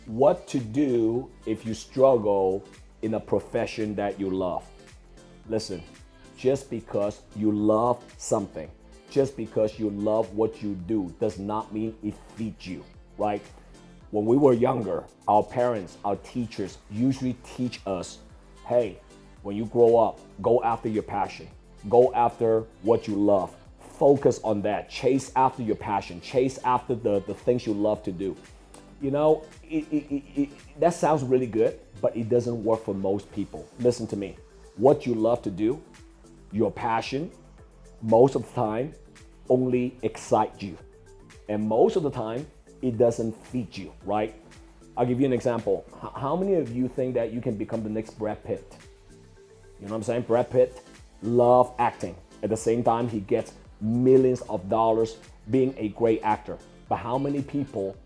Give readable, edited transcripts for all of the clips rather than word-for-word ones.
What to do if you struggle in a profession that you love. Listen, just because you love something, just because you love what you do, does not mean it feeds you, right? When we were younger, our parents, our teachers usually teach us, hey, when you grow up, go after your passion, go after what you love, focus on that, chase after your passion, chase after the things you love to do. You know, that sounds really good, but it doesn't work for most people. Listen to me. What you love to do, your passion, most of the time only excites you. And most of the time, it doesn't feed you, right? I'll give you an example. How many of you think that you can become the next Brad Pitt? You know what I'm saying? Brad Pitt loves acting. At the same time, he gets millions of dollars being a great actor. But how many people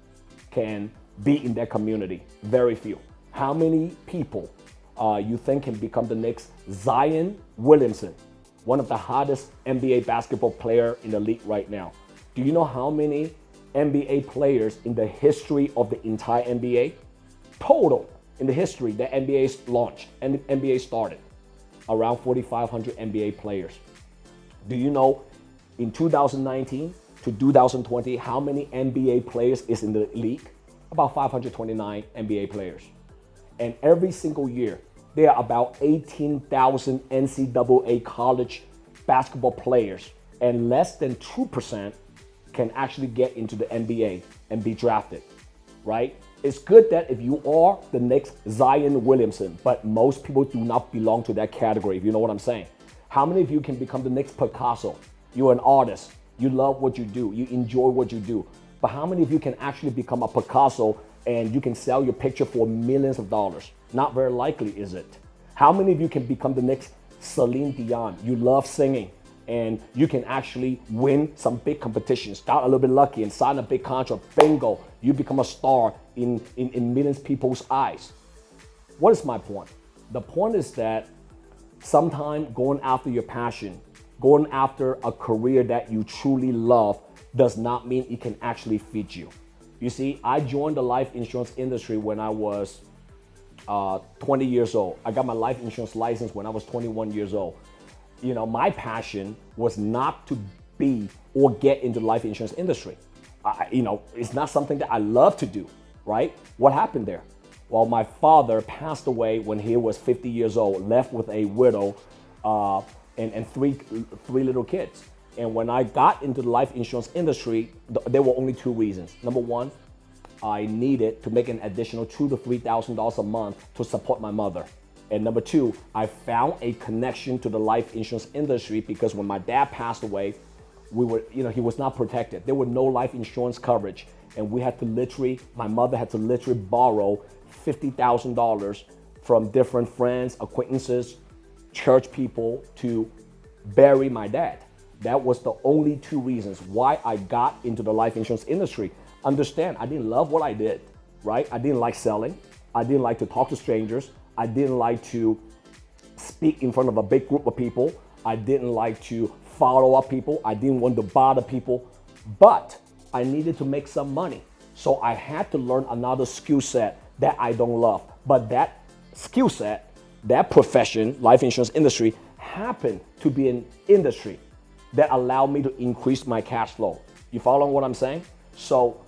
can be in that community? Very few. How many people you think can become the next Zion Williamson, one of the hottest NBA basketball player in the league right now? Do you know how many NBA players in the history of the entire NBA? Total in the history that NBA launched and NBA started, around 4,500 NBA players. Do you know in 2019 to 2020, how many NBA players is in the league? About 529 NBA players. And every single year, there are about 18,000 NCAA college basketball players, and less than 2% can actually get into the NBA and be drafted, right? It's good that if you are the next Zion Williamson, but most people do not belong to that category, if you know what I'm saying. How many of you can become the next Picasso? You're an artist. You love what you do. You enjoy what you do. But how many of you can actually become a Picasso and you can sell your picture for millions of dollars? Not very likely, is it? How many of you can become the next Celine Dion? You love singing and you can actually win some big competitions, got a little bit lucky and sign a big contract. Bingo, you become a star in millions of people's eyes. What is my point? The point is that sometimes going after your passion, going after a career that you truly love, does not mean it can actually feed you. You see, I joined the life insurance industry when I was 20 years old. I got my life insurance license when I was 21 years old. You know, my passion was not to be or get into the life insurance industry. It's not something that I love to do, right? What happened there? Well, my father passed away when he was 50 years old, left with a widow and three little kids. And when I got into the life insurance industry, there were only two reasons. Number one, I needed to make an additional $2,000 to $3,000 a month to support my mother. And number two, I found a connection to the life insurance industry because when my dad passed away, he was not protected. There were no life insurance coverage. And my mother had to literally borrow $50,000 from different friends, acquaintances, church people to bury my dad. That was the only two reasons why I got into the life insurance industry. Understand, I didn't love what I did, right? I didn't like selling. I didn't like to talk to strangers. I didn't like to speak in front of a big group of people. I didn't like to follow up people. I didn't want to bother people, but I needed to make some money. So I had to learn another skill set that I don't love. But that skill set, that profession, life insurance industry, happened to be an industry that allowed me to increase my cash flow. You following what I'm saying? So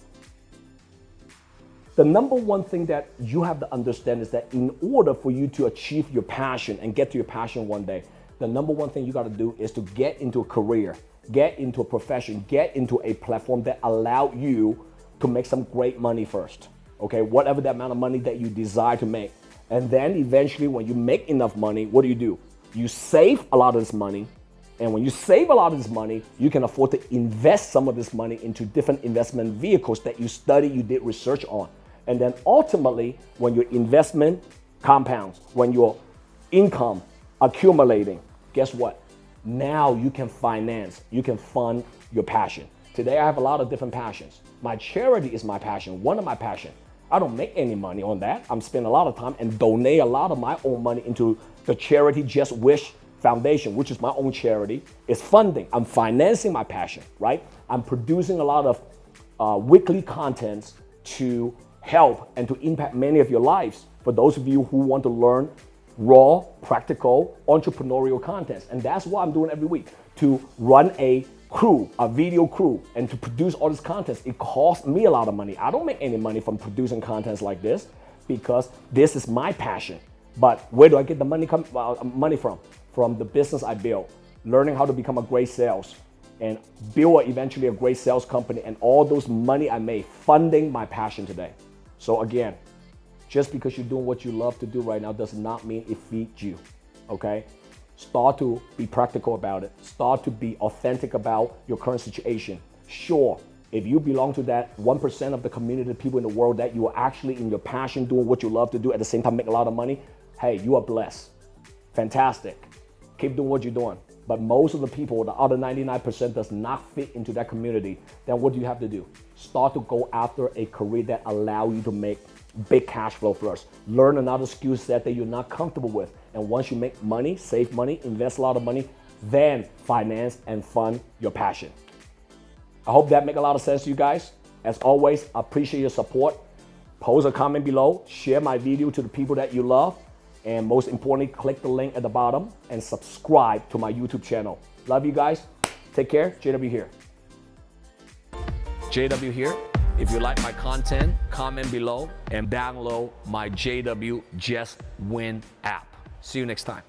the number one thing that you have to understand is that in order for you to achieve your passion and get to your passion one day, the number one thing you got to do is to get into a career, get into a profession, get into a platform that allow you to make some great money first. Okay, whatever the amount of money that you desire to make. And then eventually when you make enough money, what do? You save a lot of this money. And when you save a lot of this money, you can afford to invest some of this money into different investment vehicles that you study, you did research on. And then ultimately, when your investment compounds, when your income accumulating, guess what? Now you can finance, you can fund your passion. Today, I have a lot of different passions. My charity is my passion, one of my passions. I don't make any money on that. I'm spending a lot of time and donate a lot of my own money into the charity Just Wish Foundation, which is my own charity. It's funding. I'm financing my passion, right? I'm producing a lot of weekly contents to help and to impact many of your lives for those of you who want to learn raw, practical, entrepreneurial content. And that's what I'm doing every week, to run a crew, a video crew, and to produce all this content. It costs me a lot of money. I don't make any money from producing contents like this because this is my passion. But where do I get the money from? From the business I built, learning how to become a great sales and build eventually a great sales company, and all those money I made funding my passion today. So again, just because you're doing what you love to do right now does not mean it feeds you, okay? Start to be practical about it. Start to be authentic about your current situation. Sure, if you belong to that 1% of the community of people in the world that you are actually in your passion doing what you love to do, at the same time make a lot of money, hey, you are blessed. Fantastic. Keep doing what you're doing. But most of the people, the other 99% does not fit into that community, then what do you have to do? Start to go after a career that allows you to make big cash flow first. Learn another skill set that you're not comfortable with. And once you make money, save money, invest a lot of money, then finance and fund your passion. I hope that makes a lot of sense to you guys. As always, I appreciate your support. Post a comment below, share my video to the people that you love, and most importantly, click the link at the bottom and subscribe to my YouTube channel. Love you guys. Take care. JW here. JW here. If you like my content, comment below and download my JW Just Win app. See you next time.